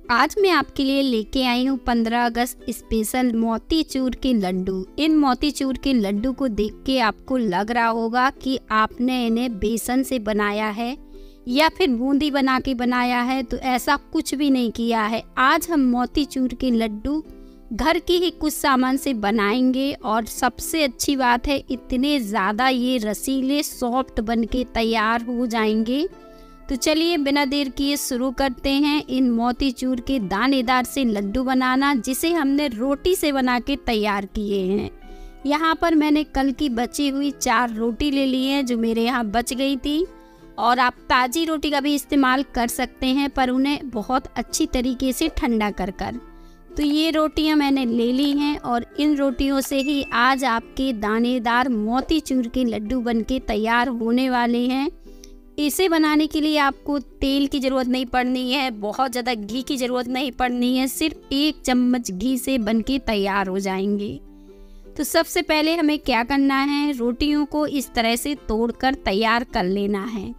आज मैं आपके लिए लेके आई हूँ 15 अगस्त स्पेशल मोतीचूर के लड्डू। इन मोतीचूर के लड्डू को देख के आपको लग रहा होगा कि आपने इन्हें बेसन से बनाया है या फिर बूंदी बना के बनाया है, तो ऐसा कुछ भी नहीं किया है। आज हम मोतीचूर के लड्डू घर के ही कुछ सामान से बनाएंगे और सबसे अच्छी बात है इतने ज़्यादा ये रसीले सॉफ्ट बन के तैयार हो जाएंगे। तो चलिए बिना देर किए शुरू करते हैं इन मोतीचूर के दानेदार से लड्डू बनाना, जिसे हमने रोटी से बना के तैयार किए हैं। यहाँ पर मैंने कल की बची हुई 4 रोटी ले ली है जो मेरे यहाँ बच गई थी, और आप ताज़ी रोटी का भी इस्तेमाल कर सकते हैं, पर उन्हें बहुत अच्छी तरीके से ठंडा कर कर। तो ये रोटियां मैंने ले ली हैं और इन रोटियों से ही आज आपके दानेदार मोतीचूर के लड्डू बनके तैयार होने वाले हैं। इसे बनाने के लिए आपको तेल की ज़रूरत नहीं पड़नी है, बहुत ज़्यादा घी की ज़रूरत नहीं पड़नी है, सिर्फ 1 चम्मच घी से बनके तैयार हो जाएंगे। तो सबसे पहले हमें क्या करना है, रोटियों को इस तरह से तोड़कर तैयार कर लेना है।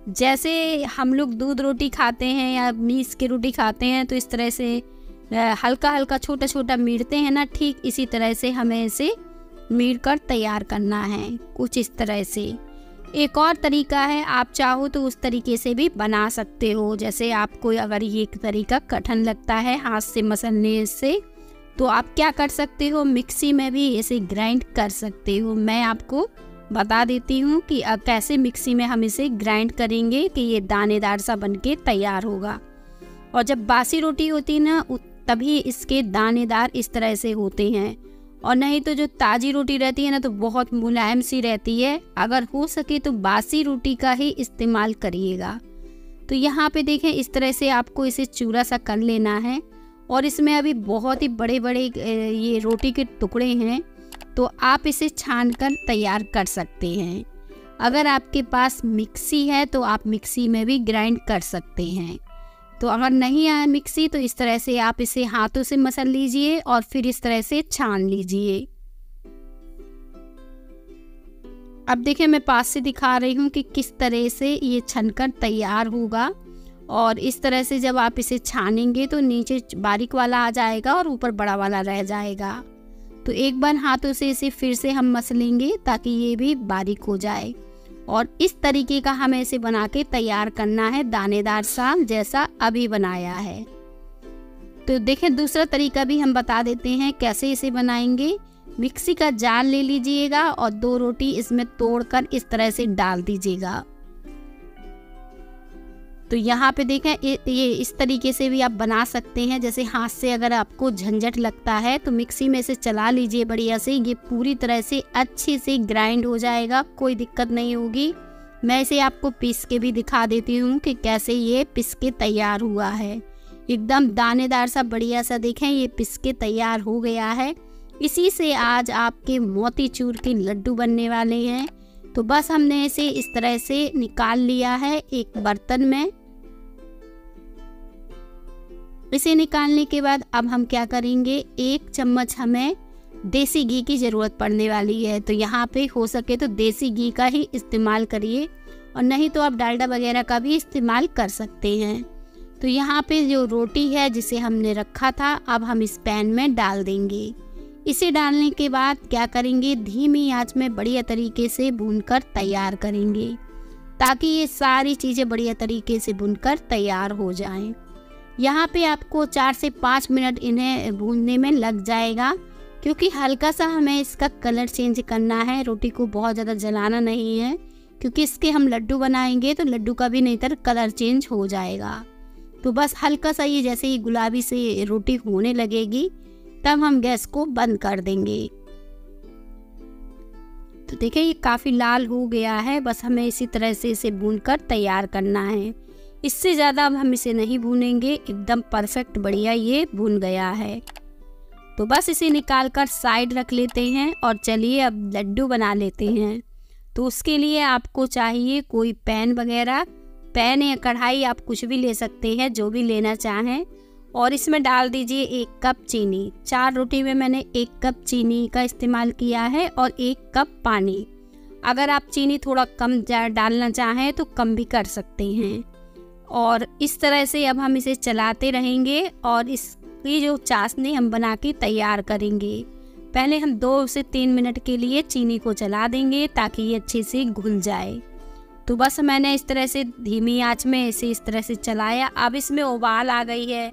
जैसे हम लोग दूध रोटी खाते हैं या मीस की रोटी खाते हैं, तो इस तरह से हल्का हल्का छोटा छोटा मीड़ते हैं ना, ठीक इसी तरह से हमें इसे मीड़ कर तैयार करना है, कुछ इस तरह से। एक और तरीका है, आप चाहो तो उस तरीके से भी बना सकते हो। जैसे आपको अगर ये तरीका कठिन लगता है हाथ से मसलने से, तो आप क्या कर सकते हो, मिक्सी में भी इसे ग्राइंड कर सकते हो। मैं आपको बता देती हूँ कि कैसे मिक्सी में हम इसे ग्राइंड करेंगे कि ये दानेदार सा बनके तैयार होगा। और जब बासी रोटी होती है ना, तभी इसके दानेदार इस तरह से होते हैं, और नहीं तो जो ताज़ी रोटी रहती है ना, तो बहुत मुलायम सी रहती है। अगर हो सके तो बासी रोटी का ही इस्तेमाल करिएगा। तो यहाँ पे देखें, इस तरह से आपको इसे चूरा सा कर लेना है। और इसमें अभी बहुत ही बड़े बड़े ये रोटी के टुकड़े हैं, तो आप इसे छान कर तैयार कर सकते हैं। अगर आपके पास मिक्सी है तो आप मिक्सी में भी ग्राइंड कर सकते हैं। तो अगर नहीं है मिक्सी, तो इस तरह से आप इसे हाथों से मसल लीजिए और फिर इस तरह से छान लीजिए। अब देखिए, मैं पास से दिखा रही हूँ कि किस तरह से ये छनकर तैयार होगा। और इस तरह से जब आप इसे छानेंगे तो नीचे बारीक वाला आ जाएगा और ऊपर बड़ा वाला रह जाएगा। तो एक बार हाथों से इसे फिर से हम मसलेंगे ताकि ये भी बारीक हो जाए। और इस तरीके का हमें इसे बना के तैयार करना है, दानेदार सा जैसा अभी बनाया है। तो देखें, दूसरा तरीका भी हम बता देते हैं कैसे इसे बनाएंगे। मिक्सी का जार ले लीजिएगा और 2 रोटी इसमें तोड़कर इस तरह से डाल दीजिएगा। तो यहाँ पे देखें, ये इस तरीके से भी आप बना सकते हैं। जैसे हाथ से अगर आपको झंझट लगता है तो मिक्सी में से चला लीजिए बढ़िया से, ये पूरी तरह से अच्छे से ग्राइंड हो जाएगा, कोई दिक्कत नहीं होगी। मैं इसे आपको पीस के भी दिखा देती हूँ कि कैसे ये पिस के तैयार हुआ है। एकदम दानेदार सा बढ़िया सा देखें, ये पिस के तैयार हो गया है। इसी से आज आपके मोतीचूर के लड्डू बनने वाले हैं। तो बस हमने इसे इस तरह से निकाल लिया है एक बर्तन में। इसे निकालने के बाद अब हम क्या करेंगे, 1 चम्मच हमें देसी घी की ज़रूरत पड़ने वाली है। तो यहाँ पे हो सके तो देसी घी का ही इस्तेमाल करिए, और नहीं तो आप डालडा वगैरह का भी इस्तेमाल कर सकते हैं। तो यहाँ पे जो रोटी है जिसे हमने रखा था, अब हम इस पैन में डाल देंगे। इसे डालने के बाद क्या करेंगे, धीमी आंच में बढ़िया तरीके से भूनकर तैयार करेंगे, ताकि ये सारी चीज़ें बढ़िया तरीके से भूनकर तैयार हो जाएं। यहाँ पे आपको 4 से 5 मिनट इन्हें भूनने में लग जाएगा, क्योंकि हल्का सा हमें इसका कलर चेंज करना है। रोटी को बहुत ज़्यादा जलाना नहीं है, क्योंकि इसके हम लड्डू बनाएंगे तो लड्डू का भी नहीं तर कलर चेंज हो जाएगा। तो बस हल्का सा ये जैसे ही गुलाबी से रोटी होने लगेगी, तब हम गैस को बंद कर देंगे। तो देखिए, ये काफ़ी लाल हो गया है। बस हमें इसी तरह से इसे भूनकर तैयार करना है, इससे ज़्यादा अब हम इसे नहीं भूनेंगे। एकदम परफेक्ट बढ़िया ये भून गया है। तो बस इसे निकाल कर साइड रख लेते हैं और चलिए अब लड्डू बना लेते हैं। तो उसके लिए आपको चाहिए कोई पैन वगैरह, पैन या कढ़ाई आप कुछ भी ले सकते हैं, जो भी लेना चाहें। और इसमें डाल दीजिए 1 कप चीनी। 4 रोटी में मैंने 1 कप चीनी का इस्तेमाल किया है और 1 कप पानी। अगर आप चीनी थोड़ा कम डालना चाहें तो कम भी कर सकते हैं। और इस तरह से अब हम इसे चलाते रहेंगे और इसकी जो चाशनी हम बना के तैयार करेंगे। पहले हम 2 से 3 मिनट के लिए चीनी को चला देंगे ताकि ये अच्छे से घुल जाए। तो बस मैंने इस तरह से धीमी आंच में इसे इस तरह से चलाया। अब इसमें उबाल आ गई है।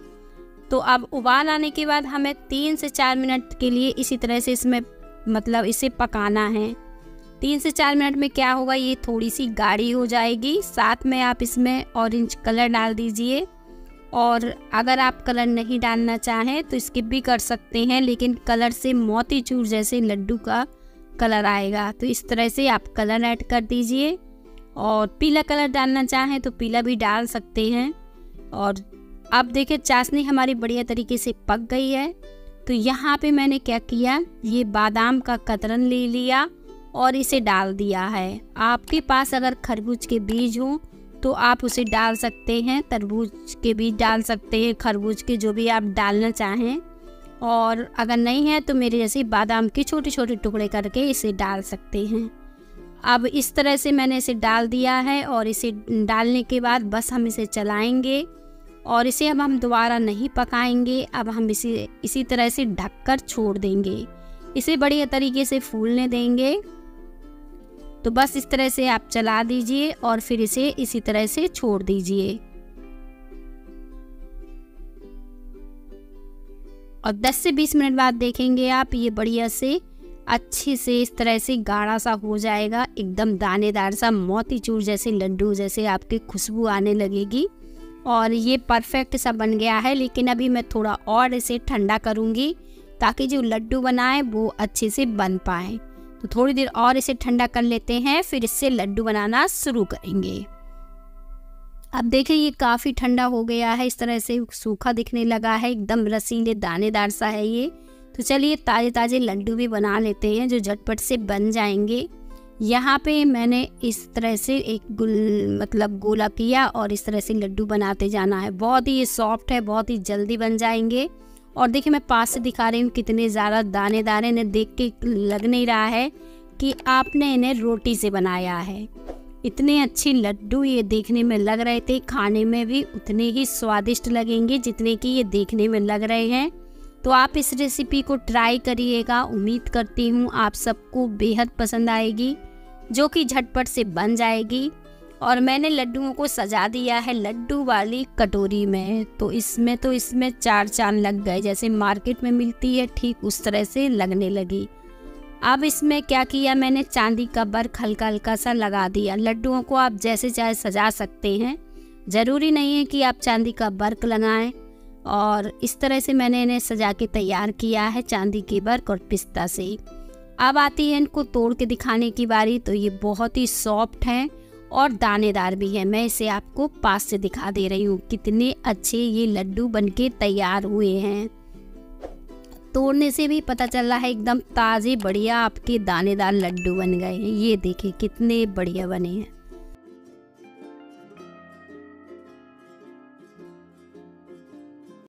तो अब उबाल आने के बाद हमें 3 से 4 मिनट के लिए इसी तरह से इसमें मतलब इसे पकाना है। 3 से 4 मिनट में क्या होगा, ये थोड़ी सी गाढ़ी हो जाएगी। साथ में आप इसमें ऑरेंज कलर डाल दीजिए, और अगर आप कलर नहीं डालना चाहें तो स्किप भी कर सकते हैं, लेकिन कलर से मोतीचूर जैसे लड्डू का कलर आएगा। तो इस तरह से आप कलर ऐड कर दीजिए, और पीला कलर डालना चाहें तो पीला भी डाल सकते हैं। और अब देखिए चाशनी हमारी बढ़िया तरीके से पक गई है। तो यहाँ पे मैंने क्या किया, ये बादाम का कतरन ले लिया और इसे डाल दिया है। आपके पास अगर खरबूज के बीज हों तो आप उसे डाल सकते हैं, तरबूज के बीज डाल सकते हैं, खरबूज के जो भी आप डालना चाहें। और अगर नहीं है तो मेरे जैसे बादाम के छोटे छोटे टुकड़े करके इसे डाल सकते हैं। अब इस तरह से मैंने इसे डाल दिया है, और इसे डालने के बाद बस हम इसे चलाएंगे, और इसे अब हम दोबारा नहीं पकाएंगे। अब हम इसे इसी तरह से ढककर छोड़ देंगे, इसे बढ़िया तरीके से फूलने देंगे। तो बस इस तरह से आप चला दीजिए और फिर इसे इसी तरह से छोड़ दीजिए। और 10 से 20 मिनट बाद देखेंगे आप, ये बढ़िया से अच्छे से इस तरह से गाढ़ा सा हो जाएगा, एकदम दानेदार सा मोतीचूर जैसे लड्डू जैसे आपकी खुशबू आने लगेगी। और ये परफेक्ट सा बन गया है। लेकिन अभी मैं थोड़ा और इसे ठंडा करूँगी ताकि जो लड्डू बनाए वो अच्छे से बन पाए। तो थोड़ी देर और इसे ठंडा कर लेते हैं, फिर इससे लड्डू बनाना शुरू करेंगे। अब देखिए ये काफ़ी ठंडा हो गया है, इस तरह से सूखा दिखने लगा है, एकदम रसीले दानेदार सा है ये। तो चलिए ताज़े ताज़े लड्डू भी बना लेते हैं जो झटपट से बन जाएंगे। यहाँ पे मैंने इस तरह से एक गोला किया और इस तरह से लड्डू बनाते जाना है। बहुत ही ये सॉफ्ट है, बहुत ही जल्दी बन जाएंगे। और देखिए मैं पास से दिखा रही हूँ कितने ज़्यादा दानेदार हैं, इन्हें देख के लग नहीं रहा है कि आपने इन्हें रोटी से बनाया है। इतने अच्छे लड्डू ये देखने में लग रहे थे, खाने में भी उतने ही स्वादिष्ट लगेंगे जितने कि ये देखने में लग रहे हैं। तो आप इस रेसिपी को ट्राई करिएगा, उम्मीद करती हूँ आप सबको बेहद पसंद आएगी, जो कि झटपट से बन जाएगी। और मैंने लड्डुओं को सजा दिया है लड्डू वाली कटोरी में। तो इसमें 4 चांद लग गए, जैसे मार्केट में मिलती है ठीक उस तरह से लगने लगी। अब इसमें क्या किया, मैंने चांदी का बर्क हल्का हल्का सा लगा दिया। लड्डुओं को आप जैसे चाहे सजा सकते हैं, ज़रूरी नहीं है कि आप चांदी का बर्क लगाएं। और इस तरह से मैंने इन्हें सजा के तैयार किया है चांदी के बर्क और पिस्ता से। अब आती है इनको तोड़ के दिखाने की बारी। तो ये बहुत ही सॉफ्ट हैं और दानेदार भी है। मैं इसे आपको पास से दिखा दे रही हूँ, कितने अच्छे ये लड्डू बनके तैयार हुए हैं। तोड़ने से भी पता चल रहा है एकदम ताज़े बढ़िया आपके दानेदार लड्डू बन गए हैं। ये देखिए कितने बढ़िया बने हैं।